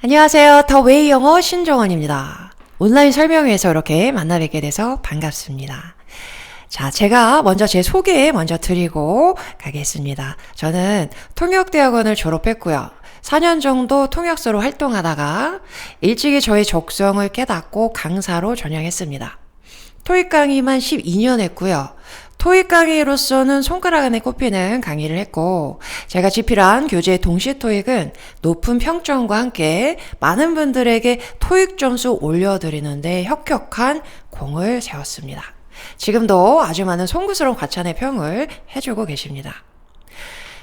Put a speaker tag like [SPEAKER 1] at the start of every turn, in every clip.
[SPEAKER 1] 안녕하세요. 더 웨이 영어 신정원입니다. 온라인 설명회에서 이렇게 만나 뵙게 돼서 반갑습니다. 자, 제가 먼저 제 소개 먼저 드리고 가겠습니다. 저는 통역대학원을 졸업했고요. 4년 정도 통역사로 활동하다가 일찍이 저의 적성을 깨닫고 강사로 전향했습니다. 토익 강의만 12년 했고요. 토익 강의로서는 손가락 안에 꼽히는 강의를 했고, 제가 집필한 교재 동시 토익은 높은 평점과 함께 많은 분들에게 토익 점수 올려드리는데 혁혁한 공을 세웠습니다. 지금도 아주 많은 송구스러운 과찬의 평을 해주고 계십니다.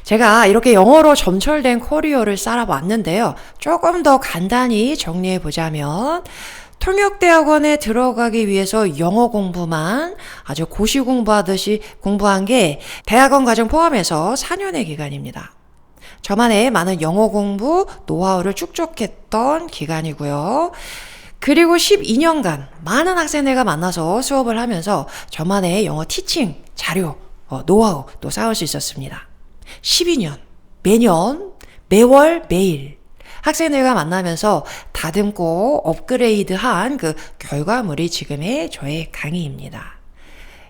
[SPEAKER 1] 제가 이렇게 영어로 점철된 커리어를 쌓아왔는데요. 조금 더 간단히 정리해보자면, 통역대학원에 들어가기 위해서 영어 공부만 아주 고시 공부하듯이 공부한 게 대학원 과정 포함해서 4년의 기간입니다. 저만의 많은 영어 공부, 노하우를 축적했던 기간이고요. 그리고 12년간 많은 학생들과 만나서 수업을 하면서 저만의 영어 티칭, 자료, 노하우 또 쌓을 수 있었습니다. 12년, 매년, 매월, 매일 학생들과 만나면서 다듬고 업그레이드한 그 결과물이 지금의 저의 강의입니다.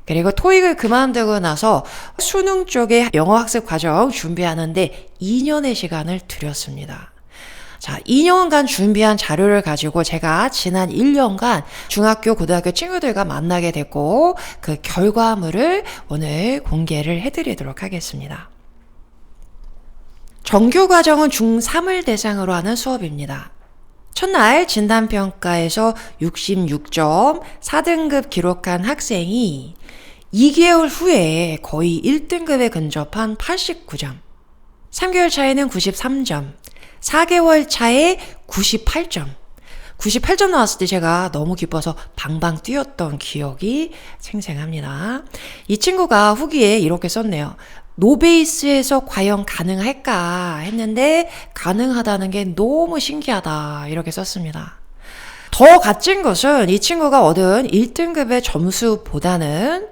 [SPEAKER 1] 그리고 토익을 그만두고 나서 수능 쪽에 영어 학습 과정 준비하는데 2년의 시간을 들였습니다. 자, 2년간 준비한 자료를 가지고 제가 지난 1년간 중학교, 고등학교 친구들과 만나게 됐고 그 결과물을 오늘 공개를 해드리도록 하겠습니다. 정규 과정은 중3을 대상으로 하는 수업입니다. 첫날 진단평가에서 66점 4등급 기록한 학생이 2개월 후에 거의 1등급에 근접한 89점, 3개월 차에는 93점, 4개월 차에 98점, 98점 나왔을 때 제가 너무 기뻐서 방방 뛰었던 기억이 생생합니다. 이 친구가 후기에 이렇게 썼네요. 노베이스에서 과연 가능할까 했는데 가능하다는 게 너무 신기하다 이렇게 썼습니다. 더 값진 것은 이 친구가 얻은 1등급의 점수보다는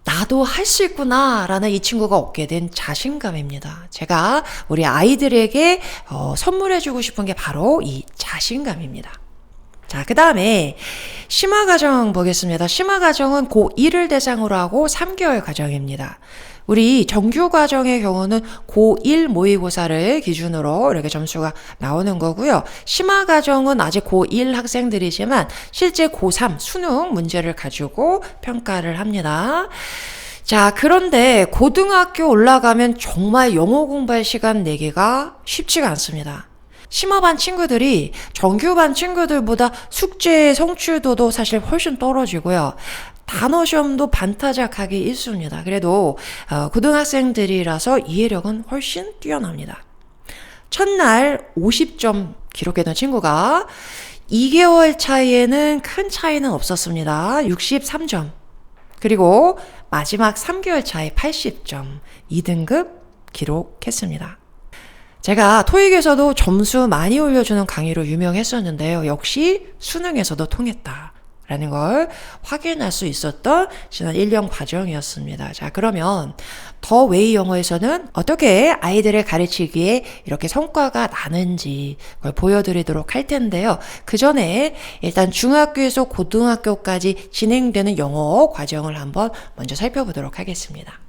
[SPEAKER 1] 나도 할 수 있구나 라는 이 친구가 얻게 된 자신감입니다. 제가 우리 아이들에게 선물해주고 싶은 게 바로 이 자신감입니다. 자, 그 다음에 심화과정 보겠습니다. 심화과정은 고1을 대상으로 하고 3개월 과정입니다. 우리 정규과정의 경우는 고1 모의고사를 기준으로 이렇게 점수가 나오는 거고요. 심화과정은 아직 고1 학생들이지만 실제 고3 수능 문제를 가지고 평가를 합니다. 자, 그런데 고등학교 올라가면 정말 영어 공부할 시간 내기가 쉽지가 않습니다. 심화반 친구들이 정규반 친구들보다 숙제 성취도도 사실 훨씬 떨어지고요. 단어 시험도 반타작하기 일쑤입니다. 그래도 고등학생들이라서 이해력은 훨씬 뛰어납니다. 첫날 50점 기록했던 친구가 2개월 차이에는 큰 차이는 없었습니다. 63점. 그리고 마지막 3개월 차에 80점, 2등급 기록했습니다. 제가 토익에서도 점수 많이 올려주는 강의로 유명했었는데요. 역시 수능에서도 통했다라는 걸 확인할 수 있었던 지난 1년 과정이었습니다. 자, 그러면 더 웨이 영어에서는 어떻게 아이들을 가르치기에 이렇게 성과가 나는지 그걸 보여드리도록 할 텐데요. 그 전에 일단 중학교에서 고등학교까지 진행되는 영어 과정을 한번 먼저 살펴보도록 하겠습니다.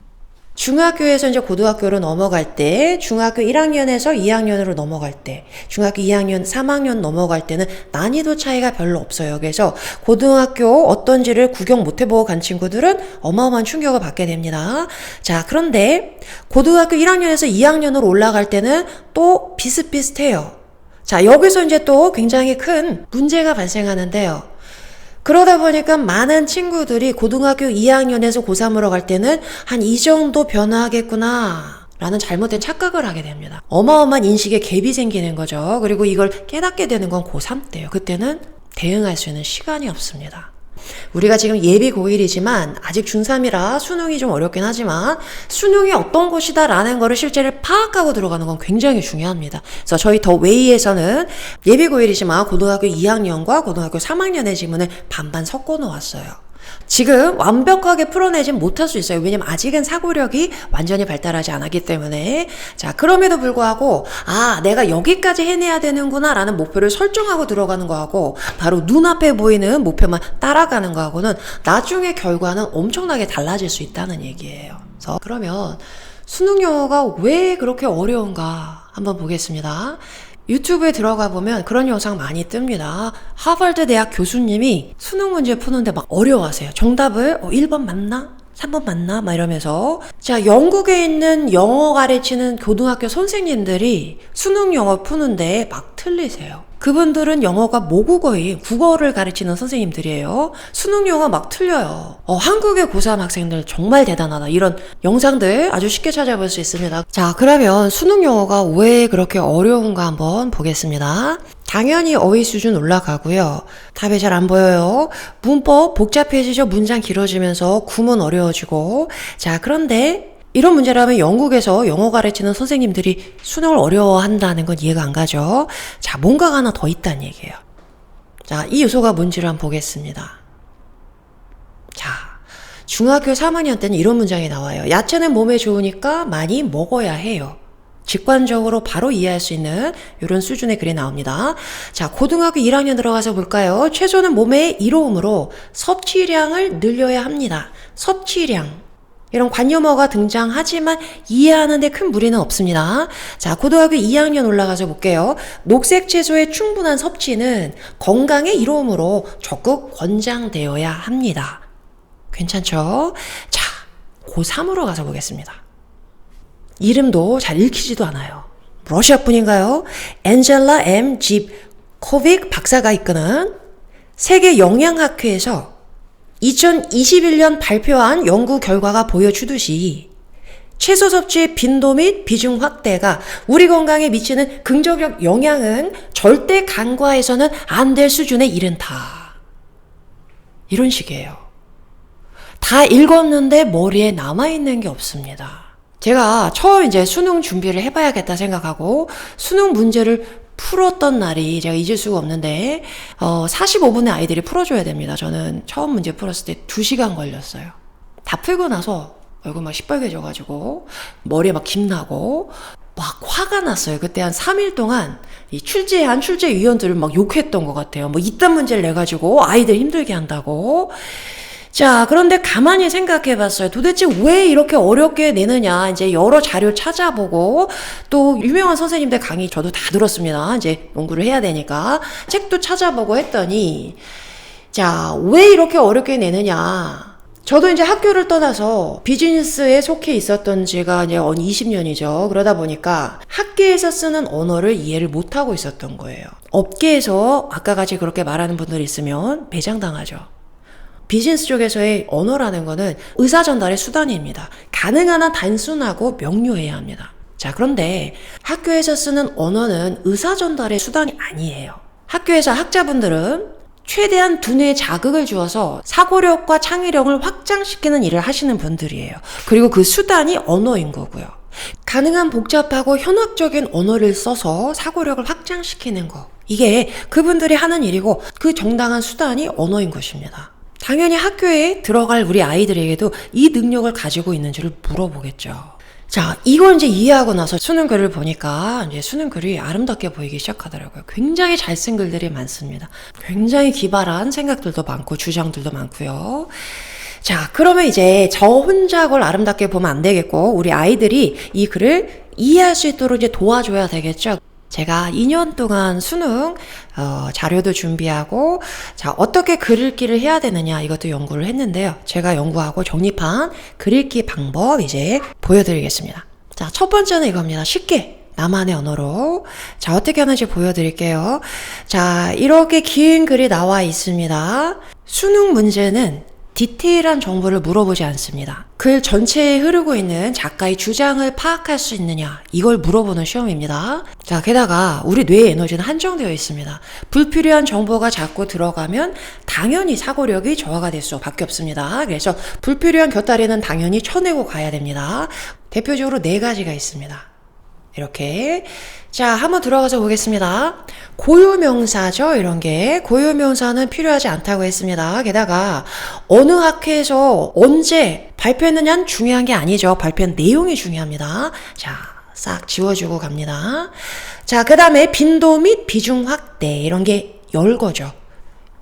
[SPEAKER 1] 중학교에서 이제 고등학교로 넘어갈 때, 중학교 1학년에서 2학년으로 넘어갈 때, 중학교 2학년, 3학년 넘어갈 때는 난이도 차이가 별로 없어요. 그래서 고등학교 어떤지를 구경 못 해보고 간 친구들은 어마어마한 충격을 받게 됩니다. 자, 그런데 고등학교 1학년에서 2학년으로 올라갈 때는 또 비슷비슷해요. 자, 여기서 이제 또 굉장히 큰 문제가 발생하는데요. 그러다 보니까 많은 친구들이 고등학교 2학년에서 고3으로 갈 때는 한 이 정도 변화하겠구나 라는 잘못된 착각을 하게 됩니다. 어마어마한 인식의 갭이 생기는 거죠. 그리고 이걸 깨닫게 되는 건 고3 때예요. 그때는 대응할 수 있는 시간이 없습니다. 우리가 지금 예비 고1이지만 아직 중3이라 수능이 좀 어렵긴 하지만 수능이 어떤 것이다 라는 거를 실제로 파악하고 들어가는 건 굉장히 중요합니다. 그래서 저희 더 웨이에서는 예비 고1이지만 고등학교 2학년과 고등학교 3학년의 지문을 반반 섞어 놓았어요. 지금 완벽하게 풀어내진 못할 수 있어요. 왜냐면 아직은 사고력이 완전히 발달하지 않았기 때문에. 자, 그럼에도 불구하고 내가 여기까지 해내야 되는구나 라는 목표를 설정하고 들어가는 거하고 바로 눈앞에 보이는 목표만 따라가는 거하고는 나중에 결과는 엄청나게 달라질 수 있다는 얘기예요. 그래서 그러면 수능 영어가 왜 그렇게 어려운가 한번 보겠습니다. 유튜브에 들어가 보면 그런 영상 많이 뜹니다. 하버드 대학 교수님이 수능 문제 푸는데 막 어려워하세요. 정답을 1번 맞나? 3번 맞나? 막 이러면서. 자, 영국에 있는 영어 가르치는 고등학교 선생님들이 수능 영어 푸는데 막 틀리세요. 그분들은 영어가 모국어인 국어를 가르치는 선생님들이에요. 수능 영어 막 틀려요. 한국의 고3 학생들 정말 대단하다. 이런 영상들 아주 쉽게 찾아볼 수 있습니다. 자, 그러면 수능 영어가 왜 그렇게 어려운가 한번 보겠습니다. 당연히 어휘 수준 올라가고요. 답이 잘 안 보여요. 문법 복잡해지죠. 문장 길어지면서 구문 어려워지고. 자, 그런데 이런 문제라면 영국에서 영어 가르치는 선생님들이 수능을 어려워한다는 건 이해가 안 가죠. 자, 뭔가가 하나 더 있다는 얘기예요. 자, 이 요소가 뭔지를 한번 보겠습니다. 자, 중학교 3학년 때는 이런 문장이 나와요. 야채는 몸에 좋으니까 많이 먹어야 해요. 직관적으로 바로 이해할 수 있는 이런 수준의 글이 나옵니다. 자, 고등학교 1학년 들어가서 볼까요? 채소는 몸에 이로움으로 섭취량을 늘려야 합니다. 섭취량. 이런 관념어가 등장하지만 이해하는데 큰 무리는 없습니다. 자, 고등학교 2학년 올라가서 볼게요. 녹색 채소의 충분한 섭취는 건강의 이로움으로 적극 권장되어야 합니다. 괜찮죠? 자, 고3으로 가서 보겠습니다. 이름도 잘 읽히지도 않아요. 러시아 분인가요? 엔젤라 M. 집코빅 박사가 이끄는 세계 영양학회에서 2021년 발표한 연구 결과가 보여주듯이 채소 섭취의 빈도 및 비중 확대가 우리 건강에 미치는 긍정적 영향은 절대 간과해서는 안 될 수준에 이른다. 이런 식이에요. 다 읽었는데 머리에 남아있는 게 없습니다. 제가 처음 이제 수능 준비를 해봐야겠다 생각하고 수능 문제를 풀었던 날이 제가 잊을 수가 없는데 45분의 아이들이 풀어줘야 됩니다. 저는 처음 문제 풀었을 때 2시간 걸렸어요. 다 풀고 나서 얼굴 막 시뻘개져가지고 머리에 막 김나고 막 화가 났어요. 그때 한 3일 동안 이 출제한 출제위원들을 막 욕했던 것 같아요. 뭐 이딴 문제를 내가지고 아이들 힘들게 한다고. 자, 그런데 가만히 생각해 봤어요. 도대체 왜 이렇게 어렵게 내느냐. 이제 여러 자료 찾아보고 또 유명한 선생님들 강의 저도 다 들었습니다. 이제 연구를 해야 되니까. 책도 찾아보고 했더니 자, 왜 이렇게 어렵게 내느냐. 저도 이제 학교를 떠나서 비즈니스에 속해 있었던 지가 이제 20년이죠. 그러다 보니까 학계에서 쓰는 언어를 이해를 못하고 있었던 거예요. 업계에서 아까 같이 그렇게 말하는 분들이 있으면 매장당하죠. 비즈니스 쪽에서의 언어라는 거는 의사 전달의 수단입니다. 가능한 한 단순하고 명료해야 합니다. 자, 그런데 학교에서 쓰는 언어는 의사 전달의 수단이 아니에요. 학교에서 학자분들은 최대한 두뇌에 자극을 주어서 사고력과 창의력을 확장시키는 일을 하시는 분들이에요. 그리고 그 수단이 언어인 거고요. 가능한 복잡하고 현학적인 언어를 써서 사고력을 확장시키는 거. 이게 그분들이 하는 일이고 그 정당한 수단이 언어인 것입니다. 당연히 학교에 들어갈 우리 아이들에게도 이 능력을 가지고 있는지를 물어보겠죠. 자, 이걸 이제 이해하고 나서 수능 글을 보니까 이제 수능 글이 아름답게 보이기 시작하더라고요. 굉장히 잘 쓴 글들이 많습니다. 굉장히 기발한 생각들도 많고 주장들도 많고요. 자, 그러면 이제 저 혼자 그걸 아름답게 보면 안 되겠고 우리 아이들이 이 글을 이해할 수 있도록 이제 도와줘야 되겠죠. 제가 2년 동안 수능 자료도 준비하고 자, 어떻게 글 읽기를 해야 되느냐 이것도 연구를 했는데요. 제가 연구하고 정립한 글 읽기 방법 이제 보여드리겠습니다. 자, 첫 번째는 이겁니다. 쉽게 나만의 언어로. 자, 어떻게 하는지 보여드릴게요. 자, 이렇게 긴 글이 나와 있습니다. 수능 문제는 디테일한 정보를 물어보지 않습니다. 글 전체에 흐르고 있는 작가의 주장을 파악할 수 있느냐 이걸 물어보는 시험입니다. 자, 게다가 우리 뇌의 에너지는 한정되어 있습니다. 불필요한 정보가 자꾸 들어가면 당연히 사고력이 저하가 될 수밖에 없습니다. 그래서 불필요한 곁다리는 당연히 쳐내고 가야 됩니다. 대표적으로 4가지가 있습니다. 이렇게. 자, 한번 들어가서 보겠습니다. 고유명사죠, 이런 게. 고유명사는 필요하지 않다고 했습니다. 게다가 어느 학회에서 언제 발표했느냐는 중요한 게 아니죠. 발표한 내용이 중요합니다. 자, 싹 지워주고 갑니다. 자, 그 다음에 빈도 및 비중 확대, 이런 게 열거죠.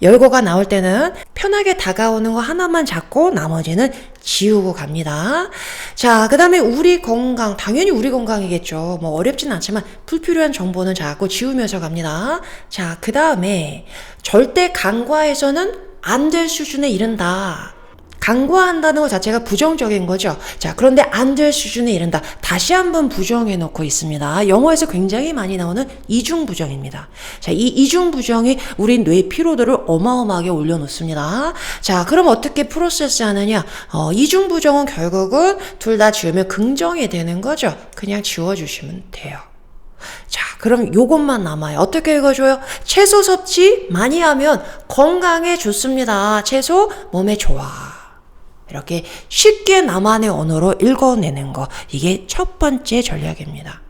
[SPEAKER 1] 열거가 나올 때는 편하게 다가오는 거 하나만 잡고 나머지는 지우고 갑니다. 자, 그 다음에 우리 건강, 당연히 우리 건강이겠죠. 뭐 어렵진 않지만 불필요한 정보는 자꾸 지우면서 갑니다. 자, 그 다음에 절대 간과해서는 안 될 수준에 이른다. 간과한다는 것 자체가 부정적인 거죠. 자, 그런데 안 될 수준에 이른다. 다시 한번 부정해 놓고 있습니다. 영어에서 굉장히 많이 나오는 이중부정입니다. 자, 이 이중부정이 우리 뇌 피로도를 어마어마하게 올려놓습니다. 자, 그럼 어떻게 프로세스 하느냐? 이중부정은 결국은 둘 다 지우면 긍정이 되는 거죠. 그냥 지워주시면 돼요. 자, 그럼 요것만 남아요. 어떻게 읽어줘요? 채소 섭취 많이 하면 건강에 좋습니다. 채소 몸에 좋아. 이렇게 쉽게 나만의 언어로 읽어내는 거. 이게 첫 번째 전략입니다.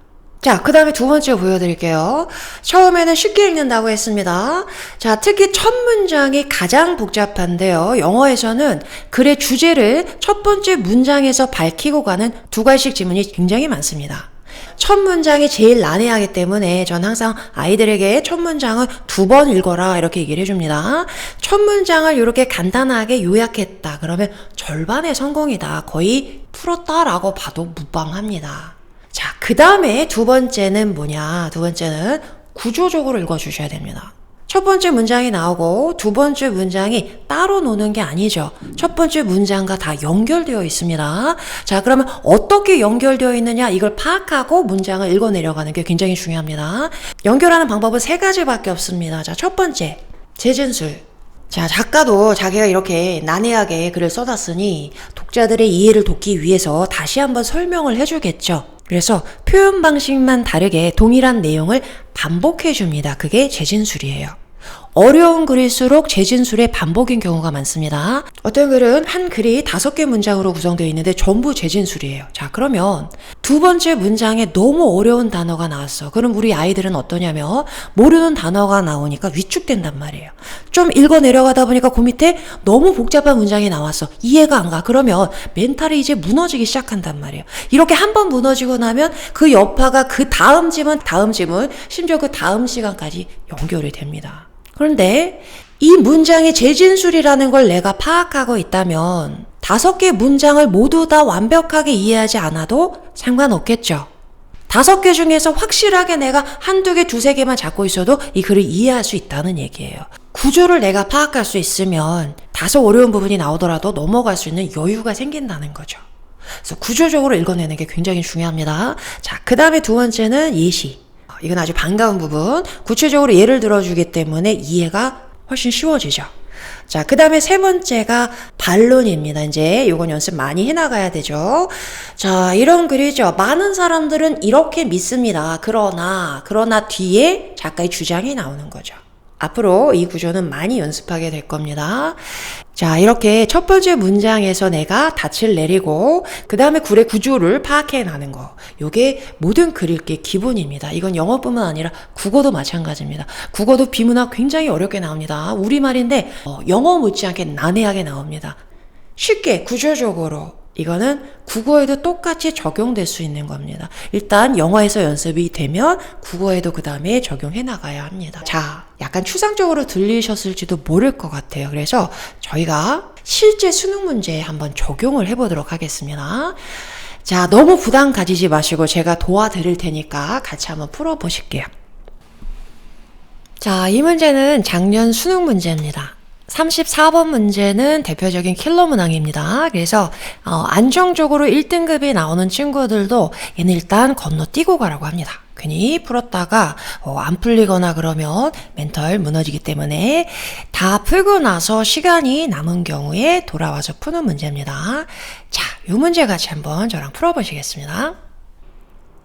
[SPEAKER 1] 자, 그 다음에 두 번째 보여드릴게요. 처음에는 쉽게 읽는다고 했습니다. 자, 특히 첫 문장이 가장 복잡한데요. 영어에서는 글의 주제를 첫 번째 문장에서 밝히고 가는 두 가지씩 지문이 굉장히 많습니다. 첫 문장이 제일 난해하기 때문에 전 항상 아이들에게 첫 문장을 2번 읽어라 이렇게 얘기를 해줍니다. 첫 문장을 이렇게 간단하게 요약했다. 그러면 절반의 성공이다. 거의 풀었다라고 봐도 무방합니다. 자, 그 다음에 두 번째는 뭐냐? 두 번째는 구조적으로 읽어주셔야 됩니다. 첫 번째 문장이 나오고 두 번째 문장이 따로 노는 게 아니죠. 첫 번째 문장과 다 연결되어 있습니다. 자, 그러면 어떻게 연결되어 있느냐 이걸 파악하고 문장을 읽어내려가는 게 굉장히 중요합니다. 연결하는 방법은 3가지밖에 없습니다. 자, 첫 번째, 재진술. 자, 작가도 자기가 이렇게 난해하게 글을 써놨으니 독자들의 이해를 돕기 위해서 다시 한번 설명을 해주겠죠. 그래서 표현 방식만 다르게 동일한 내용을 반복해 줍니다. 그게 재진술이에요. 어려운 글일수록 재진술의 반복인 경우가 많습니다. 어떤 글은 한 글이 5개 문장으로 구성되어 있는데 전부 재진술이에요. 자, 그러면 두 번째 문장에 너무 어려운 단어가 나왔어. 그럼 우리 아이들은 어떠냐면 모르는 단어가 나오니까 위축된단 말이에요. 좀 읽어 내려가다 보니까 그 밑에 너무 복잡한 문장이 나왔어. 이해가 안 가. 그러면 멘탈이 이제 무너지기 시작한단 말이에요. 이렇게 한번 무너지고 나면 그 여파가 그 다음 지문, 심지어 그 다음 시간까지 연결이 됩니다. 그런데 이 문장이 재진술이라는 걸 내가 파악하고 있다면 5개 문장을 모두 다 완벽하게 이해하지 않아도 상관없겠죠. 5개 중에서 확실하게 내가 1-2개, 2-3개만 잡고 있어도 이 글을 이해할 수 있다는 얘기예요. 구조를 내가 파악할 수 있으면 다소 어려운 부분이 나오더라도 넘어갈 수 있는 여유가 생긴다는 거죠. 그래서 구조적으로 읽어내는 게 굉장히 중요합니다. 자, 그 다음에 두 번째는 예시. 이건 아주 반가운 부분. 구체적으로 예를 들어주기 때문에 이해가 훨씬 쉬워지죠. 자, 그 다음에 세 번째가 반론입니다. 이제 이건 연습 많이 해나가야 되죠. 자, 이런 글이죠. 많은 사람들은 이렇게 믿습니다. 그러나 뒤에 작가의 주장이 나오는 거죠. 앞으로 이 구조는 많이 연습하게 될 겁니다. 자, 이렇게 첫 번째 문장에서 내가 닻을 내리고 그 다음에 글의 구조를 파악해 나는 거. 요게 모든 글 읽기의 기본입니다. 이건 영어뿐만 아니라 국어도 마찬가지입니다. 국어도 비문학 굉장히 어렵게 나옵니다. 우리말인데 영어 못지않게 난해하게 나옵니다. 쉽게 구조적으로 이거는 국어에도 똑같이 적용될 수 있는 겁니다. 일단 영어에서 연습이 되면 국어에도 그 다음에 적용해 나가야 합니다. 자, 약간 추상적으로 들리셨을지도 모를 것 같아요. 그래서 저희가 실제 수능 문제에 한번 적용을 해보도록 하겠습니다. 자, 너무 부담 가지지 마시고 제가 도와드릴 테니까 같이 한번 풀어보실게요. 자, 이 문제는 작년 수능 문제입니다. 34번 문제는 대표적인 킬러 문항입니다. 그래서 안정적으로 1등급이 나오는 친구들도 얘는 일단 건너뛰고 가라고 합니다. 괜히 풀었다가 안 풀리거나 그러면 멘탈 무너지기 때문에 다 풀고 나서 시간이 남은 경우에 돌아와서 푸는 문제입니다. 자, 이 문제 같이 한번 저랑 풀어보시겠습니다.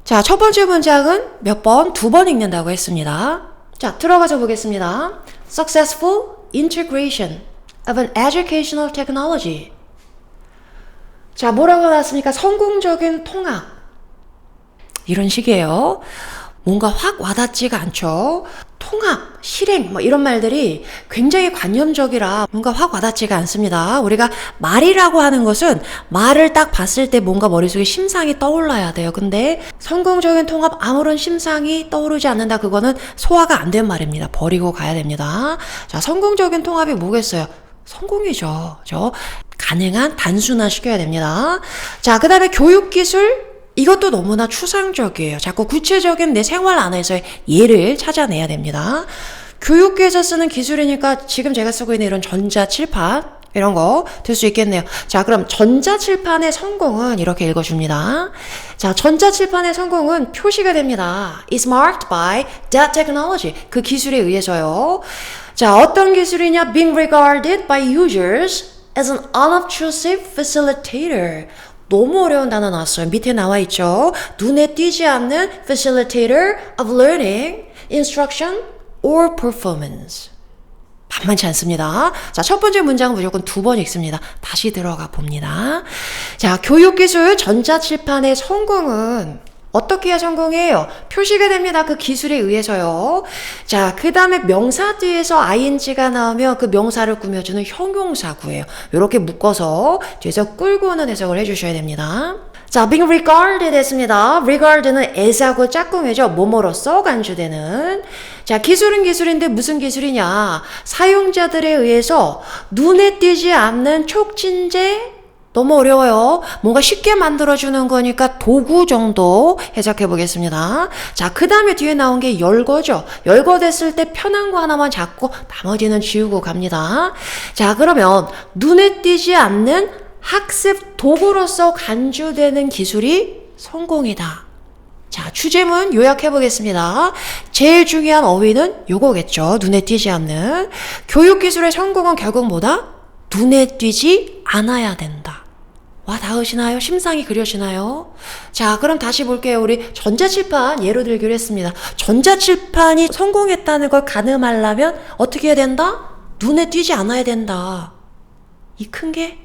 [SPEAKER 1] 자, 첫 번째 문장은 몇 번? 2번 읽는다고 했습니다. 자, 들어가서 보겠습니다. Successful integration of an educational technology. 자, 뭐라고 나왔습니까? 성공적인 통합. 이런 식이에요. 뭔가 확 와닿지가 않죠. 통합, 실행 뭐 이런 말들이 굉장히 관념적이라 뭔가 확 와닿지가 않습니다. 우리가 말이라고 하는 것은 말을 딱 봤을 때 뭔가 머릿속에 심상이 떠올라야 돼요. 근데 성공적인 통합 아무런 심상이 떠오르지 않는다. 그거는 소화가 안 된 말입니다. 버리고 가야 됩니다. 자, 성공적인 통합이 뭐겠어요? 성공이죠. 가능한 단순화 시켜야 됩니다. 자, 그 다음에 교육기술 이것도 너무나 추상적이에요. 자꾸 구체적인 내 생활 안에서의 예를 찾아내야 됩니다. 교육계에서 쓰는 기술이니까 지금 제가 쓰고 있는 이런 전자칠판 이런 거 들 수 있겠네요. 자, 그럼 전자칠판의 성공은 이렇게 읽어줍니다. 자, 전자칠판의 성공은 표시가 됩니다. is marked by that technology. 그 기술에 의해서요. 자, 어떤 기술이냐? being regarded by users as an unobtrusive facilitator. 너무 어려운 단어 나왔어요. 밑에 나와 있죠. 눈에 띄지 않는 facilitator of learning, instruction, or performance. 만만치 않습니다. 자, 첫 번째 문장은 무조건 2번 읽습니다. 다시 들어가 봅니다. 자, 교육기술 전자칠판의 성공은 어떻게 해야 성공해요? 표시가 됩니다. 그 기술에 의해서요. 자, 그 다음에 명사 뒤에서 ing가 나오면 그 명사를 꾸며주는 형용사 구예요. 이렇게 묶어서 뒤에서 끌고 오는 해석을 해주셔야 됩니다. 자, being regarded 했습니다. regard는 as하고 짝꿍이죠. 뭐뭐로써 간주되는. 자, 기술은 기술인데 무슨 기술이냐? 사용자들에 의해서 눈에 띄지 않는 촉진제 너무 어려워요. 뭔가 쉽게 만들어주는 거니까 도구 정도 해석해 보겠습니다. 자, 그 다음에 뒤에 나온 게 열거죠. 열거됐을 때 편한 거 하나만 잡고 나머지는 지우고 갑니다. 자, 그러면 눈에 띄지 않는 학습 도구로서 간주되는 기술이 성공이다. 자, 주제문 요약해 보겠습니다. 제일 중요한 어휘는 요거겠죠. 눈에 띄지 않는. 교육기술의 성공은 결국 뭐다? 눈에 띄지 않아야 된다. 와, 닿으시나요? 심상이 그려지나요? 자, 그럼 다시 볼게요. 우리 전자칠판 예로 들기로 했습니다. 전자칠판이 성공했다는 걸 가늠하려면 어떻게 해야 된다? 눈에 띄지 않아야 된다. 이 큰 게?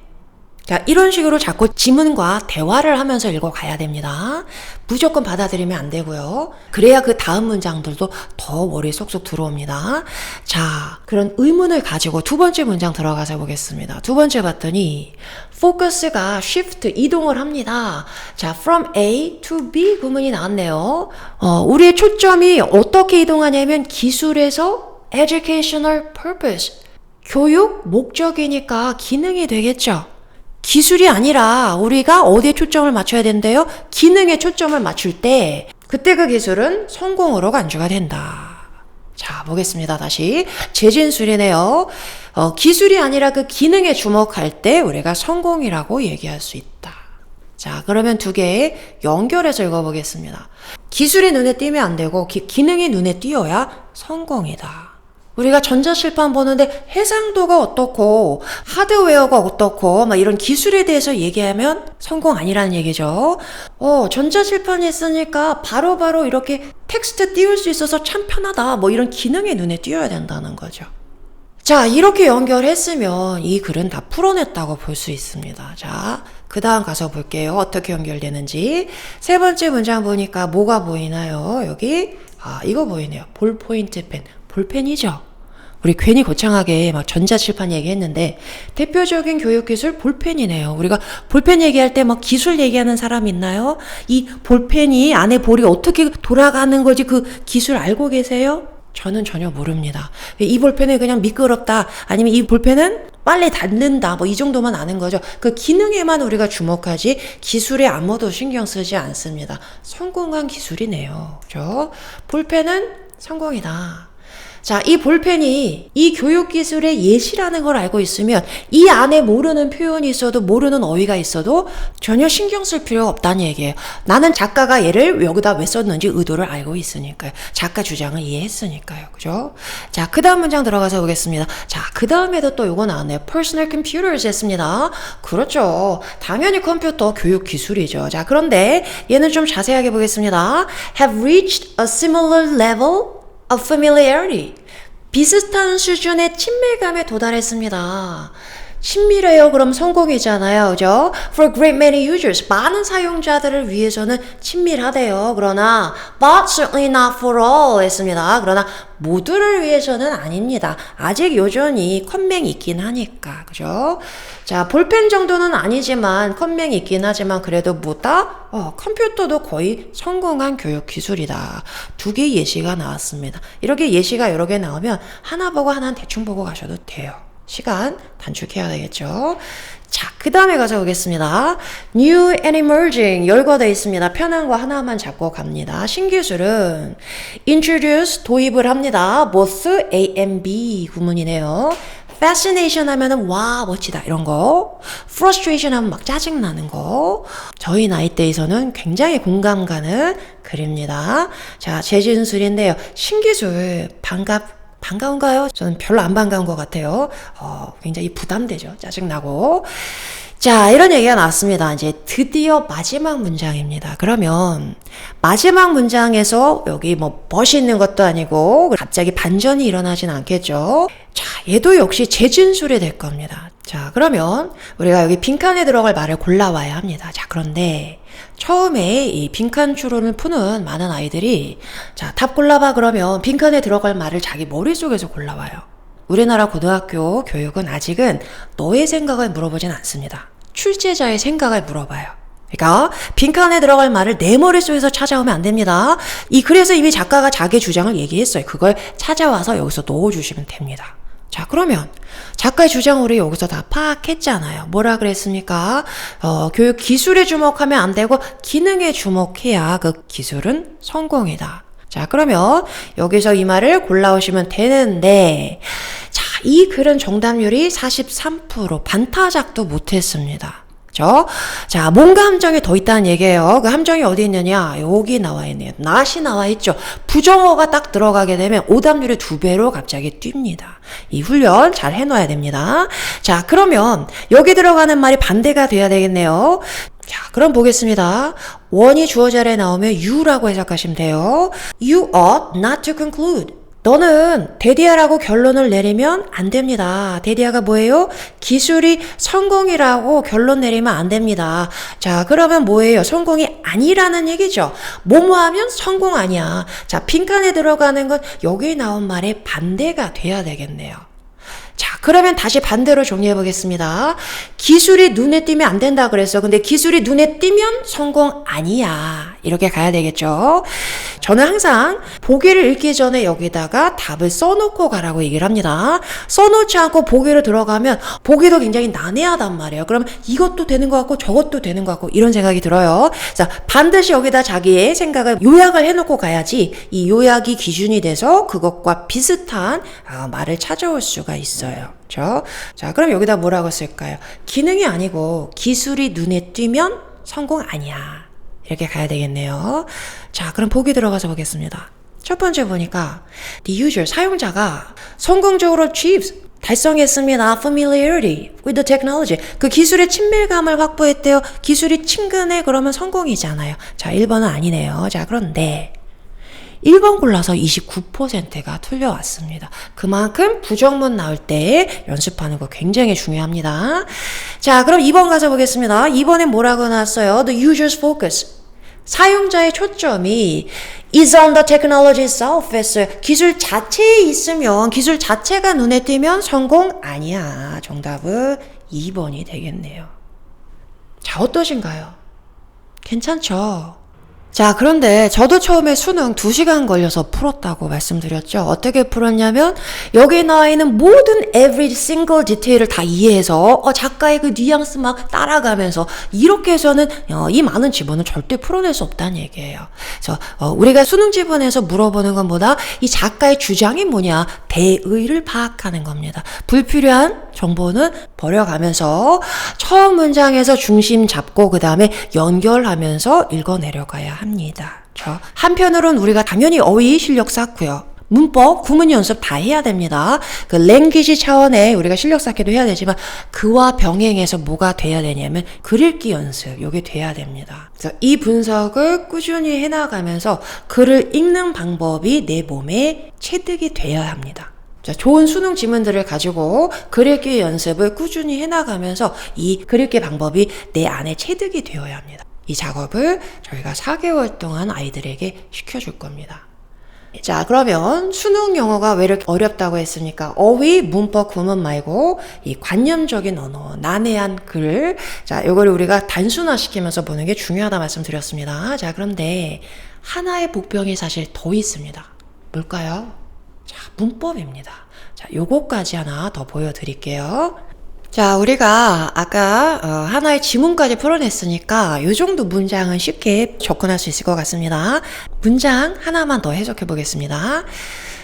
[SPEAKER 1] 자, 이런 식으로 자꾸 지문과 대화를 하면서 읽어가야 됩니다. 무조건 받아들이면 안 되고요. 그래야 그 다음 문장들도 더 머리에 쏙쏙 들어옵니다. 자, 그런 의문을 가지고 두 번째 문장 들어가서 보겠습니다. 두 번째 봤더니 포커스가 shift, 이동을 합니다. 자, from A to B 구문이 나왔네요. 우리의 초점이 어떻게 이동하냐면 기술에서 educational purpose, 교육 목적이니까 기능이 되겠죠. 기술이 아니라 우리가 어디에 초점을 맞춰야 된대요? 기능에 초점을 맞출 때 그때 그 기술은 성공으로 간주가 된다. 자, 보겠습니다. 다시 재진술이네요. 기술이 아니라 그 기능에 주목할 때 우리가 성공이라고 얘기할 수 있다. 자, 그러면 두 개 연결해서 읽어보겠습니다. 기술이 눈에 띄면 안 되고 기능이 눈에 띄어야 성공이다. 우리가 전자칠판 보는데 해상도가 어떻고 하드웨어가 어떻고 막 이런 기술에 대해서 얘기하면 성공 아니라는 얘기죠. 전자칠판이 있으니까 바로바로 이렇게 텍스트 띄울 수 있어서 참 편하다. 뭐 이런 기능이 눈에 띄어야 된다는 거죠. 자, 이렇게 연결했으면 이 글은 다 풀어냈다고 볼 수 있습니다. 자, 그 다음 가서 볼게요. 어떻게 연결되는지. 세 번째 문장 보니까 뭐가 보이나요? 여기 이거 보이네요. 볼 포인트 펜. 볼펜이죠. 우리 괜히 거창하게 막 전자칠판 얘기했는데 대표적인 교육기술 볼펜이네요. 우리가 볼펜 얘기할 때 막 기술 얘기하는 사람 있나요? 이 볼펜이 안에 볼이 어떻게 돌아가는 거지 그 기술 알고 계세요? 저는 전혀 모릅니다. 이 볼펜은 그냥 미끄럽다 아니면 이 볼펜은 빨리 닿는다 뭐 이 정도만 아는 거죠. 그 기능에만 우리가 주목하지 기술에 아무도 신경 쓰지 않습니다. 성공한 기술이네요. 그죠? 볼펜은 성공이다. 자, 이 볼펜이 이 교육기술의 예시라는 걸 알고 있으면 이 안에 모르는 표현이 있어도 모르는 어휘가 있어도 전혀 신경 쓸 필요가 없다는 얘기예요. 나는 작가가 얘를 여기다 왜 썼는지 의도를 알고 있으니까요. 작가 주장을 이해했으니까요. 그죠? 자, 그 다음 문장 들어가서 보겠습니다. 자, 그 다음에도 또 이거 나왔네요. Personal computers 했습니다. 그렇죠. 당연히 컴퓨터 교육기술이죠. 자, 그런데 얘는 좀 자세하게 보겠습니다. Have reached a similar level of familiarity. 비슷한 수준의 친밀감에 도달했습니다. 친밀해요. 그럼 성공이잖아요. 그죠? For great many users. 많은 사용자들을 위해서는 친밀하대요. 그러나 but certainly not for all 했습니다. 그러나 모두를 위해서는 아닙니다. 아직 여전히 컴맹이 있긴 하니까. 그죠? 자, 볼펜 정도는 아니지만 컴맹이 있긴 하지만 그래도 뭐다? 컴퓨터도 거의 성공한 교육 기술이다. 두 개의 예시가 나왔습니다. 이렇게 예시가 여러 개 나오면 하나 보고 하나는 대충 보고 가셔도 돼요. 시간 단축해야 되겠죠. 자, 그 다음에 가서 보겠습니다. New and Emerging 열거되어 있습니다. 편한 거 하나만 잡고 갑니다. 신기술은 Introduce 도입을 합니다. Both A and B 구문이네요. Fascination 하면은 와 멋지다 이런 거. Frustration 하면 막 짜증나는 거. 저희 나이대에서는 굉장히 공감 가는 글입니다. 자, 재진술인데요. 신기술 반가운가요? 저는 별로 안 반가운 것 같아요. 굉장히 부담되죠. 짜증나고. 자, 이런 얘기가 나왔습니다. 이제 드디어 마지막 문장입니다. 그러면 마지막 문장에서 여기 뭐 멋있는 것도 아니고 갑자기 반전이 일어나진 않겠죠. 자, 얘도 역시 재진술이 될 겁니다. 자, 그러면 우리가 여기 빈칸에 들어갈 말을 골라와야 합니다. 자, 그런데 처음에 이 빈칸 추론을 푸는 많은 아이들이 자, 답 골라봐 그러면 빈칸에 들어갈 말을 자기 머릿속에서 골라와요. 우리나라 고등학교 교육은 아직은 너의 생각을 물어보진 않습니다. 출제자의 생각을 물어봐요. 그러니까 빈칸에 들어갈 말을 내 머릿속에서 찾아오면 안 됩니다. 그래서 이미 작가가 자기 주장을 얘기했어요. 그걸 찾아와서 여기서 넣어주시면 됩니다. 자, 그러면 작가의 주장을 우리 여기서 다 파악했잖아요. 뭐라 그랬습니까? 교육 기술에 주목하면 안 되고 기능에 주목해야 그 기술은 성공이다. 자, 그러면 여기서 이 말을 골라오시면 되는데 자, 이 글은 정답률이 43%, 반타작도 못했습니다. 그죠? 자, 뭔가 함정이 더 있다는 얘기예요. 그 함정이 어디 있느냐? 여기 나와 있네요. not이 나와 있죠. 부정어가 딱 들어가게 되면 오답률이 2배로 갑자기 뜁니다. 이 훈련 잘 해놔야 됩니다. 자, 그러면 여기 들어가는 말이 반대가 돼야 되겠네요. 자, 그럼 보겠습니다. 원이 주어자리에 나오면 you라고 해석하시면 돼요. You ought not to conclude. 너는 데디아라고 결론을 내리면 안 됩니다. 데디아가 뭐예요? 기술이 성공이라고 결론 내리면 안 됩니다. 자, 그러면 뭐예요? 성공이 아니라는 얘기죠. 뭐뭐 하면 성공 아니야. 자, 빈칸에 들어가는 건 여기 나온 말의 반대가 돼야 되겠네요. 자, 그러면 다시 반대로 정리해 보겠습니다. 기술이 눈에 띄면 안 된다 그랬어. 근데 기술이 눈에 띄면 성공 아니야. 이렇게 가야 되겠죠. 저는 항상 보기를 읽기 전에 여기다가 답을 써놓고 가라고 얘기를 합니다. 써놓지 않고 보기로 들어가면 보기도 굉장히 난해하단 말이에요. 그러면 이것도 되는 것 같고 저것도 되는 것 같고 이런 생각이 들어요. 자, 반드시 여기다 자기의 생각을 요약을 해놓고 가야지 이 요약이 기준이 돼서 그것과 비슷한 말을 찾아올 수가 있어요. 그렇죠? 자, 그럼 여기다 뭐라고 쓸까요? 기능이 아니고 기술이 눈에 띄면 성공 아니야. 이렇게 가야 되겠네요. 자, 그럼 보기 들어가서 보겠습니다. 첫 번째 보니까 the user, 사용자가 성공적으로 달성했습니다. familiarity with the technology. 그 기술의 친밀감을 확보했대요. 기술이 친근해 그러면 성공이잖아요. 자, 1번은 아니네요. 자, 그런데 1번 골라서 29%가 틀려왔습니다. 그만큼 부정문 나올 때 연습하는 거 굉장히 중요합니다. 자, 그럼 2번 가서 보겠습니다. 2번에 뭐라고 나왔어요? The user's focus. 사용자의 초점이 is on the technology itself 했어요. 기술 자체에 있으면 기술 자체가 눈에 띄면 성공 아니야. 정답은 2번이 되겠네요. 자, 어떠신가요? 괜찮죠? 자, 그런데 저도 처음에 수능 2시간 걸려서 풀었다고 말씀드렸죠. 어떻게 풀었냐면 여기 나와 있는 모든 every single detail을 다 이해해서 작가의 그 뉘앙스 막 따라가면서 이렇게 해서는 이 많은 지문은 절대 풀어낼 수 없다는 얘기예요. 그래서 우리가 수능 지문에서 물어보는 건 뭐다? 이 작가의 주장이 뭐냐? 대의를 파악하는 겁니다. 불필요한 정보는 버려가면서 처음 문장에서 중심 잡고 그 다음에 연결하면서 읽어내려가야 합니다. 한편으로는 우리가 당연히 어휘 실력 쌓고요. 문법, 구문 연습 다 해야 됩니다. 그 랭귀지 차원에 우리가 실력 쌓기도 해야 되지만 그와 병행해서 뭐가 돼야 되냐면 글 읽기 연습, 요게 돼야 됩니다. 그래서 이 분석을 꾸준히 해나가면서 글을 읽는 방법이 내 몸에 체득이 되어야 합니다. 자, 좋은 수능 지문들을 가지고 글읽기 연습을 꾸준히 해나가면서 이 글읽기 방법이 내 안에 체득이 되어야 합니다. 이 작업을 저희가 4개월 동안 아이들에게 시켜줄 겁니다. 자, 그러면 수능 영어가 왜 이렇게 어렵다고 했습니까? 어휘, 문법, 구문 말고 이 관념적인 언어, 난해한 글. 자, 이거를 우리가 단순화시키면서 보는 게 중요하다 말씀드렸습니다. 자, 그런데 하나의 복병이 사실 더 있습니다. 뭘까요? 자, 문법입니다. 자, 요거까지 하나 더 보여드릴게요. 자, 우리가 아까 하나의 지문까지 풀어냈으니까 요 정도 문장은 쉽게 접근할 수 있을 것 같습니다. 문장 하나만 더 해석해 보겠습니다.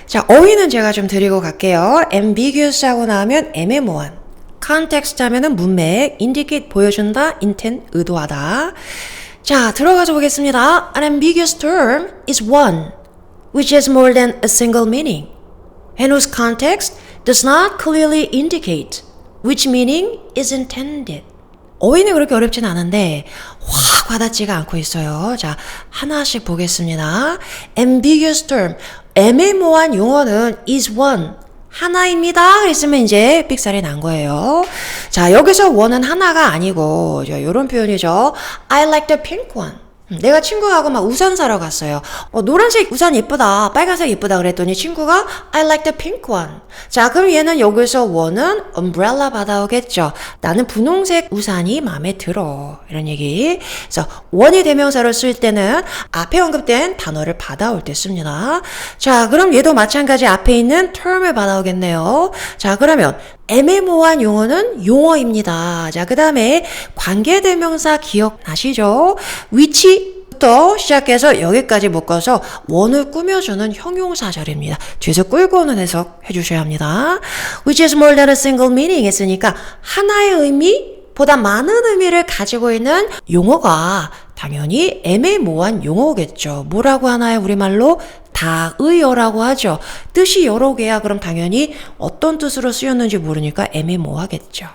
[SPEAKER 1] 자, 어휘는 제가 좀 드리고 갈게요. ambiguous 하고 나오면 애매모호한, context 하면은 문맥, indicate 보여준다, intent 의도하다. 자, 들어가서 보겠습니다. An ambiguous term is one which has more than a single meaning and whose context does not clearly indicate which meaning is intended. 어휘는 그렇게 어렵진 않은데 확 와닿지가 않고 있어요. 자, 하나씩 보겠습니다. ambiguous term, 애매모호한 용어는 is one, 하나입니다. 그랬으면 이제 삑살이 난 거예요. 자, 여기서 one은 하나가 아니고 이런 표현이죠. I like the pink one. 내가 친구하고 막 우산 사러 갔어요. 노란색 우산 예쁘다, 빨간색 예쁘다 그랬더니 친구가 I like the pink one. 자, 그럼 얘는 여기서 one은 umbrella 받아오겠죠. 나는 분홍색 우산이 마음에 들어. 이런 얘기. 그래서 one이 대명사를 쓸 때는 앞에 언급된 단어를 받아올 때 씁니다. 자, 그럼 얘도 마찬가지 앞에 있는 term을 받아오겠네요. 자, 그러면 애매모호한 용어는 용어입니다. 자, 그 다음에 관계대명사 기억나시죠? 위치부터 시작해서 여기까지 묶어서 원을 꾸며주는 형용사절입니다. 뒤에서 끌고 오는 해석 해주셔야 합니다. Which is more than a single meaning 했으니까 하나의 의미보다 많은 의미를 가지고 있는 용어가 당연히 애매모호한 용어겠죠. 뭐라고 하나요? 우리말로 다의어라고 하죠. 뜻이 여러 개야. 그럼 당연히 어떤 뜻으로 쓰였는지 모르니까 애매모호하겠죠.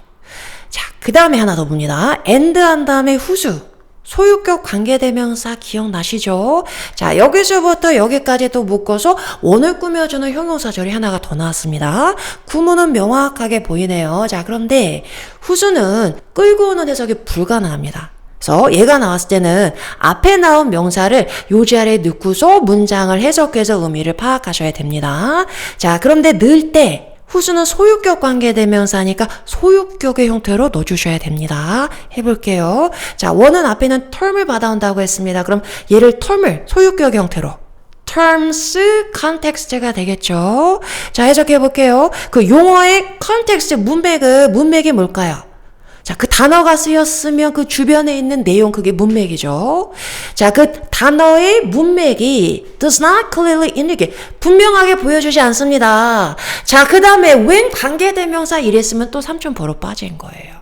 [SPEAKER 1] 자, 그 다음에 하나 더 봅니다. and 한 다음에 후수. 소유격 관계대명사 기억나시죠? 자, 여기서부터 여기까지 또 묶어서 원을 꾸며주는 형용사절이 하나가 더 나왔습니다. 구문은 명확하게 보이네요. 자, 그런데 후수는 끌고 오는 해석이 불가능합니다. 그래서 얘가 나왔을 때는 앞에 나온 명사를 요 자리에 넣고서 문장을 해석해서 의미를 파악하셔야 됩니다. 자, 그런데 넣을 때 후수는 소유격 관계대명사니까 소유격의 형태로 넣어주셔야 됩니다. 해볼게요. 자, 원은 앞에는 term을 받아온다고 했습니다. 그럼 얘를 term을 소유격 형태로 terms, context가 되겠죠. 자, 해석해볼게요. 그 용어의 context, 문맥이 뭘까요? 자, 그 단어가 쓰였으면 그 주변에 있는 내용, 그게 문맥이죠. 자, 그 단어의 문맥이 does not clearly indicate, 분명하게 보여주지 않습니다. 자, 그 다음에 when 관계대명사 이랬으면 또 3점 빠진 거예요.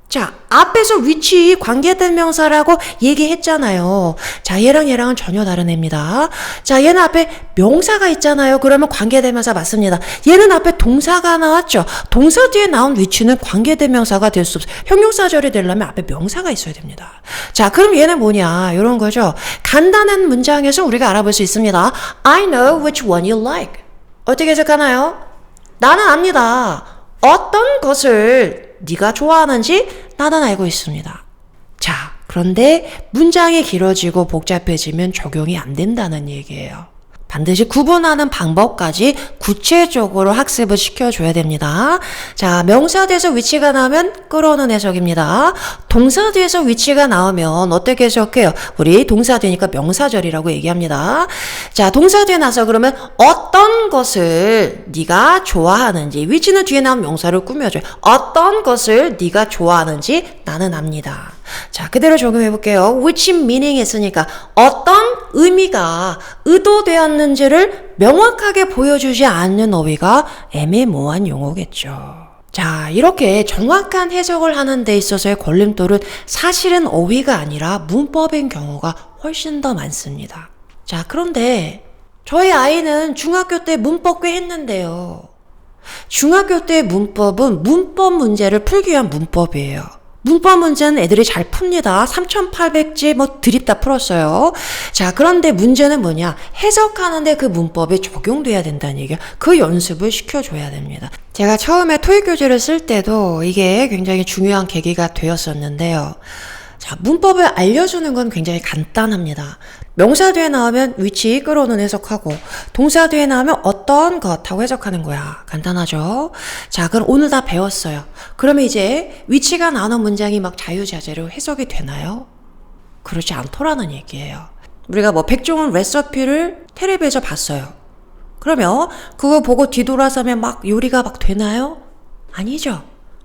[SPEAKER 1] 자, 앞에서 위치 관계대명사라고 얘기했잖아요. 자, 얘랑은 전혀 다른 애입니다. 자, 얘는 앞에 명사가 있잖아요. 그러면 관계대명사 맞습니다. 얘는 앞에 동사가 나왔죠. 동사 뒤에 나온 위치는 관계대명사가 될 수 없어요. 형용사절이 되려면 앞에 명사가 있어야 됩니다. 자, 그럼 얘는 뭐냐? 이런 거죠. 간단한 문장에서 우리가 알아볼 수 있습니다. I know which one you like. 어떻게 해석하나요? 나는 압니다. 어떤 것을 네가 좋아하는지 나는 알고 있습니다. 자, 그런데 문장이 길어지고 복잡해지면 적용이 안 된다는 얘기예요. 반드시 구분하는 방법까지 구체적으로 학습을 시켜줘야 됩니다. 자, 명사 뒤에서 위치가 나오면 끌어오는 해석입니다. 동사 뒤에서 위치가 나오면 어떻게 해석해요? 우리 동사 뒤니까 명사절이라고 얘기합니다. 자, 동사 뒤에 나서 그러면 어떤 것을 네가 좋아하는지, 위치는 뒤에 나온 명사를 꾸며줘요. 어떤 것을 네가 좋아하는지 나는 압니다. 자, 그대로 적용해 볼게요. which meaning 했으니까 어떤 의미가 의도되었는지를 명확하게 보여주지 않는 어휘가 애매모호한 용어겠죠. 자, 이렇게 정확한 해석을 하는 데 있어서의 걸림돌은 사실은 어휘가 아니라 문법인 경우가 훨씬 더 많습니다. 자, 그런데 저희 아이는 중학교 때 문법 꽤 했는데요. 중학교 때 문법은 문법 문제를 풀기 위한 문법이에요. 문법 문제는 애들이 잘 풉니다. 3,800지 뭐 드립 다 풀었어요. 자, 그런데 문제는 뭐냐? 해석하는데 그 문법이 적용돼야 된다는 얘기야. 그 연습을 시켜줘야 됩니다. 제가 처음에 토익 교재를 쓸 때도 이게 굉장히 중요한 계기가 되었었는데요. 자, 문법을 알려주는 건 굉장히 간단합니다. 명사 뒤에 나오면 위치 끌어오는 해석하고 동사 뒤에 나오면 어떤 것 하고 해석하는 거야. 간단하죠? 자, 그럼 오늘 다 배웠어요. 그러면 이제 위치가 나오는 문장이 막 자유자재로 해석이 되나요? 그렇지 않더라는 얘기예요. 우리가 뭐 백종원 레시피를 텔레비에서 봤어요. 그러면 그거 보고 뒤돌아서면 막 요리가 막 되나요? 아니죠.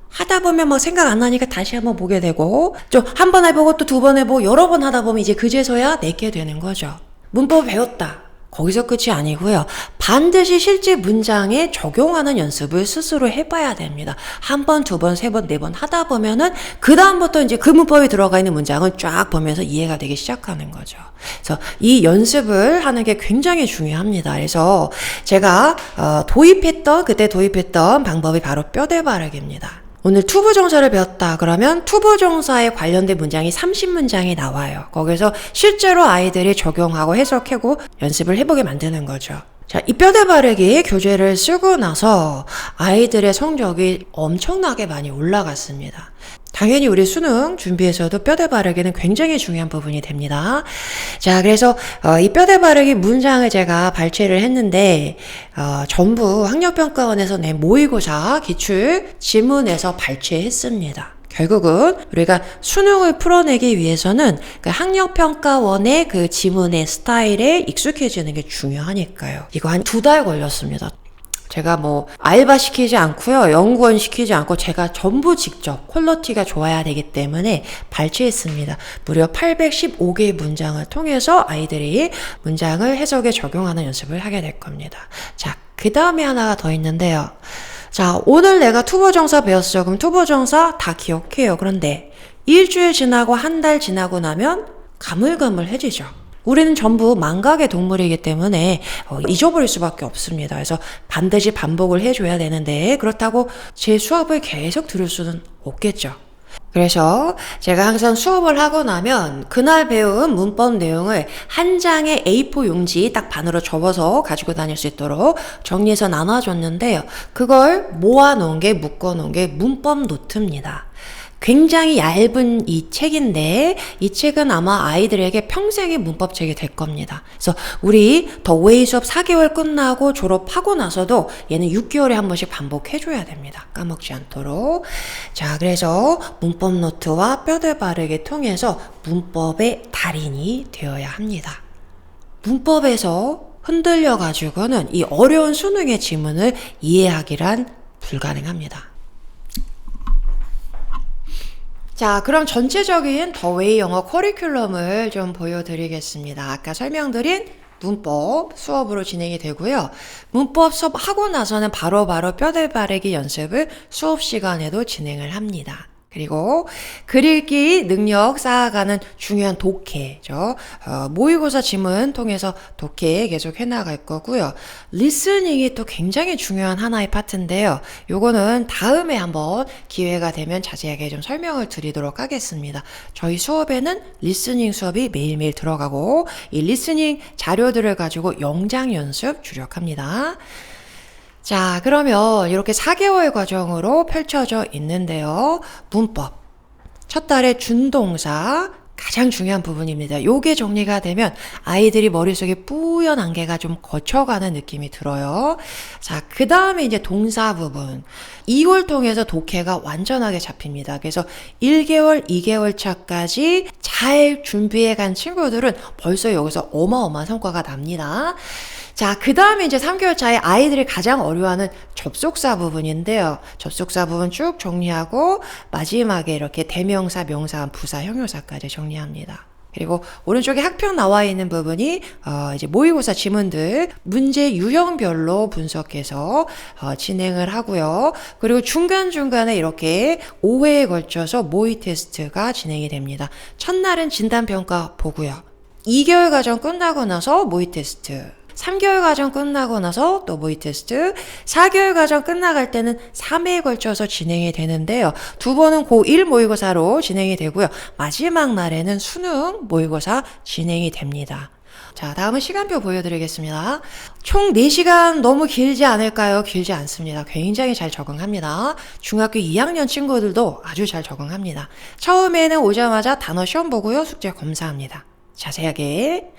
[SPEAKER 1] 하다 보면 뭐 생각 안 나니까 다시 한번 보게 되고 좀 한 번 해보고 또 두 번 해보고 여러 번 하다 보면 이제 그제서야 내게 되는 거죠. 문법 배웠다. 거기서 끝이 아니고요. 반드시 실제 문장에 적용하는 연습을 스스로 해봐야 됩니다. 한 번, 두 번, 세 번, 네 번 하다 보면은 그 다음부터 이제 그 문법이 들어가 있는 문장을 쫙 보면서 이해가 되기 시작하는 거죠. 그래서 이 연습을 하는 게 굉장히 중요합니다. 그래서 제가 그때 도입했던 방법이 바로 뼈대 바르기입니다. 오늘 투부정사를 배웠다 그러면 투부정사에 관련된 문장이 30문장이 나와요. 거기서 실제로 아이들이 적용하고 해석하고 연습을 해보게 만드는 거죠. 자, 이 뼈대 바르기 교재를 쓰고 나서 아이들의 성적이 엄청나게 많이 올라갔습니다. 당연히 우리 수능 준비에서도 뼈대 바르기는 굉장히 중요한 부분이 됩니다. 자, 그래서 이 뼈대 바르기 문장을 제가 발췌를 했는데 전부 학력평가원에서 낸 모의고사 기출 지문에서 발췌했습니다. 결국은 우리가 수능을 풀어내기 위해서는 그 학력평가원의 그 지문의 스타일에 익숙해지는 게 중요하니까요. 이거 한 2달 걸렸습니다. 제가 뭐 알바 시키지 않고요. 연구원 시키지 않고 제가 전부 직접 퀄리티가 좋아야 되기 때문에 발췌했습니다. 무려 815개의 문장을 통해서 아이들이 문장을 해석에 적용하는 연습을 하게 될 겁니다. 자, 그 다음에 하나가 더 있는데요. 자, 오늘 내가 투부정사 배웠어요. 그럼 투부정사 다 기억해요. 그런데 일주일 지나고 한 달 지나고 나면 가물가물해지죠. 우리는 전부 망각의 동물이기 때문에 잊어버릴 수밖에 없습니다. 그래서 반드시 반복을 해줘야 되는데 그렇다고 제 수업을 계속 들을 수는 없겠죠. 그래서 제가 항상 수업을 하고 나면 그날 배운 문법 내용을 한 장의 A4 용지 딱 반으로 접어서 가지고 다닐 수 있도록 정리해서 나눠줬는데요. 그걸 모아놓은 게 묶어놓은 게 문법 노트입니다. 굉장히 얇은 이 책인데 이 책은 아마 아이들에게 평생의 문법책이 될 겁니다. 그래서 우리 더 웨이 수업 4개월 끝나고 졸업하고 나서도 얘는 6개월에 한 번씩 반복해줘야 됩니다. 까먹지 않도록. 자, 그래서 문법 노트와 뼈대 바르기 통해서 문법의 달인이 되어야 합니다. 문법에서 흔들려가지고는 이 어려운 수능의 지문을 이해하기란 불가능합니다. 자, 그럼 전체적인 더 웨이 영어 커리큘럼을 좀 보여드리겠습니다. 아까 설명드린 문법 수업으로 진행이 되고요. 문법 수업 하고 나서는 바로바로 뼈대 바르기 연습을 수업 시간에도 진행을 합니다. 그리고 글읽기 능력 쌓아가는 중요한 독해죠. 모의고사 지문 통해서 독해 계속 해나갈 거고요. 리스닝이 또 굉장히 중요한 하나의 파트인데요. 요거는 다음에 한번 기회가 되면 자세하게 좀 설명을 드리도록 하겠습니다. 저희 수업에는 리스닝 수업이 매일매일 들어가고 이 리스닝 자료들을 가지고 영장 연습 주력합니다. 자, 그러면 이렇게 4개월 과정으로 펼쳐져 있는데요. 문법. 첫 달에 준동사. 가장 중요한 부분입니다. 요게 정리가 되면 아이들이 머릿속에 뿌연 안개가 좀 거쳐가는 느낌이 들어요. 자, 그 다음에 이제 동사 부분. 이걸 통해서 독해가 완전하게 잡힙니다. 그래서 1개월, 2개월 차까지 잘 준비해 간 친구들은 벌써 여기서 어마어마한 성과가 납니다. 자, 그 다음에 이제 3개월 차에 아이들이 가장 어려워하는 접속사 부분인데요. 접속사 부분 쭉 정리하고 마지막에 이렇게 대명사, 명사, 부사, 형용사까지 정리합니다. 그리고 오른쪽에 학평 나와 있는 부분이 이제 모의고사 지문들 문제 유형별로 분석해서 진행을 하고요. 그리고 중간중간에 이렇게 5회에 걸쳐서 모의 테스트가 진행이 됩니다. 첫날은 진단평가 보고요. 2개월 과정 끝나고 나서 모의 테스트. 3개월 과정 끝나고 나서 또 모의 테스트, 4개월 과정 끝나갈 때는 3회에 걸쳐서 진행이 되는데요. 두 번은 고1 모의고사로 진행이 되고요. 마지막 날에는 수능 모의고사 진행이 됩니다. 자, 다음은 시간표 보여드리겠습니다. 총 4시간 너무 길지 않을까요? 길지 않습니다. 굉장히 잘 적응합니다. 중학교 2학년 친구들도 아주 잘 적응합니다. 처음에는 오자마자 단어 시험 보고요. 숙제 검사합니다. 자세하게.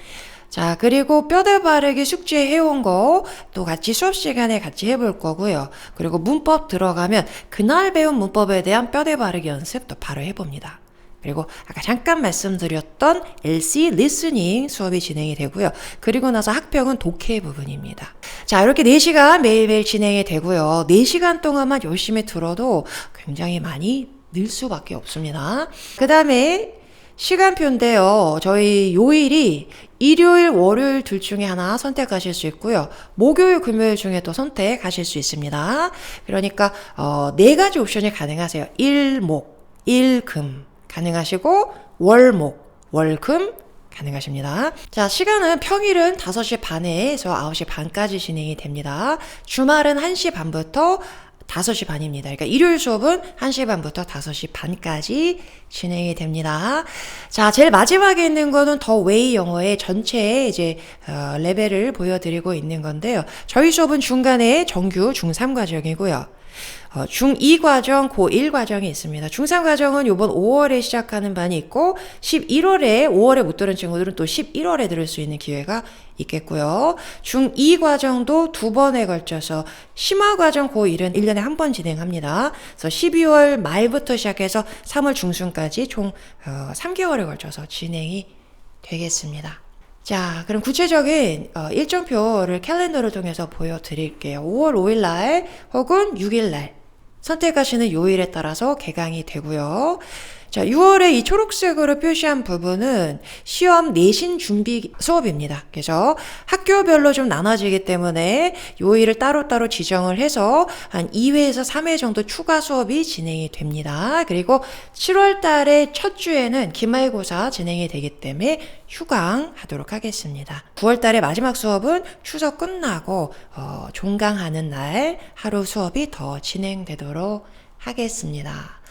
[SPEAKER 1] 자, 그리고 뼈대 바르기 숙제 해온 거 또 같이 수업 시간에 같이 해볼 거고요. 그리고 문법 들어가면 그날 배운 문법에 대한 뼈대 바르기 연습 또 바로 해봅니다. 그리고 아까 잠깐 말씀드렸던 LC 리스닝 수업이 진행이 되고요. 그리고 나서 학평은 독해 부분입니다. 자, 이렇게 4시간 매일매일 진행이 되고요. 4시간 동안만 열심히 들어도 굉장히 많이 늘 수밖에 없습니다. 그 다음에 시간표인데요. 저희 요일이 일요일, 월요일 둘 중에 하나 선택하실 수 있고요. 목요일, 금요일 중에 또 선택하실 수 있습니다. 그러니까 4가지 옵션이 가능하세요. 일목, 일금 가능하시고 월목, 월금 가능하십니다. 자, 시간은 평일은 5시 반에서 9시 반까지 진행이 됩니다. 주말은 1시 반부터 5시 반입니다. 그러니까 일요일 수업은 1시 반부터 5시 반까지 진행이 됩니다. 자, 제일 마지막에 있는 거는 더 웨이 영어의 전체 이제 레벨을 보여드리고 있는 건데요. 저희 수업은 중간에 정규 중3 과정이고요. 중2 과정, 고1 과정이 있습니다. 중3 과정은 이번 5월에 시작하는 반이 있고 11월에 5월에 못 들은 친구들은 또 11월에 들을 수 있는 기회가 있겠고요. 중2 과정도 2번에 걸쳐서 심화 과정 고1은 1년에 한 번 진행합니다. 그래서 12월 말부터 시작해서 3월 중순까지 총 3개월에 걸쳐서 진행이 되겠습니다. 자, 그럼 구체적인 일정표를 캘린더를 통해서 보여드릴게요. 5월 5일 날 혹은 6일 날 선택하시는 요일에 따라서 개강이 되고요. 자, 6월에 이 초록색으로 표시한 부분은 시험 내신 준비 수업입니다. 그래서 학교별로 좀 나눠지기 때문에 요일을 따로따로 지정을 해서 한 2회에서 3회 정도 추가 수업이 진행이 됩니다. 그리고 7월 달에 첫 주에는 기말고사 진행이 되기 때문에 휴강하도록 하겠습니다. 9월 달에 마지막 수업은 추석 끝나고 종강하는 날 하루 수업이 더 진행되도록 하겠습니다.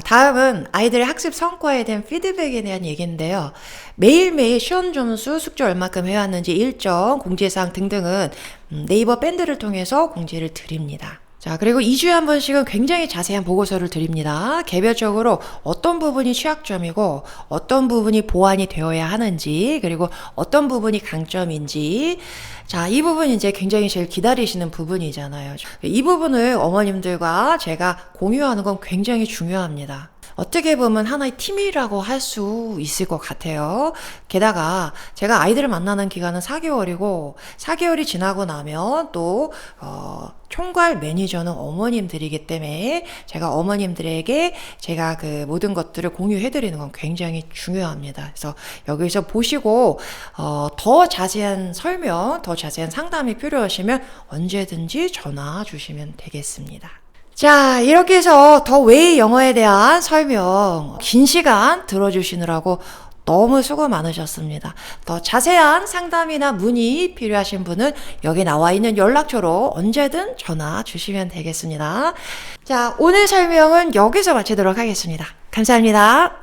[SPEAKER 1] 다음은 아이들의 학습 성과에 대한 피드백에 대한 얘기인데요. 매일매일 시험 점수, 숙제 얼마큼 해왔는지 일정, 공지사항 등등은 네이버 밴드를 통해서 공지를 드립니다. 자, 그리고 2주에 한 번씩은 굉장히 자세한 보고서를 드립니다. 개별적으로 어떤 부분이 취약점이고 어떤 부분이 보완이 되어야 하는지, 그리고 어떤 부분이 강점인지. 자, 이 부분이 이제 굉장히 제일 기다리시는 부분이잖아요. 이 부분을 어머님들과 제가 공유하는 건 굉장히 중요합니다. 어떻게 보면 하나의 팀이라고 할 수 있을 것 같아요. 게다가 제가 아이들을 만나는 기간은 4개월이고 4개월이 지나고 나면 또 총괄 매니저는 어머님들이기 때문에 제가 어머님들에게 제가 그 모든 것들을 공유해드리는 건 굉장히 중요합니다. 그래서 여기서 보시고 더 자세한 설명, 더 자세한 상담이 필요하시면 언제든지 전화 주시면 되겠습니다. 자, 이렇게 해서 더 웨이 영어에 대한 설명 긴 시간 들어주시느라고 너무 수고 많으셨습니다. 더 자세한 상담이나 문의 필요하신 분은 여기 나와 있는 연락처로 언제든 전화 주시면 되겠습니다. 자, 오늘 설명은 여기서 마치도록 하겠습니다. 감사합니다.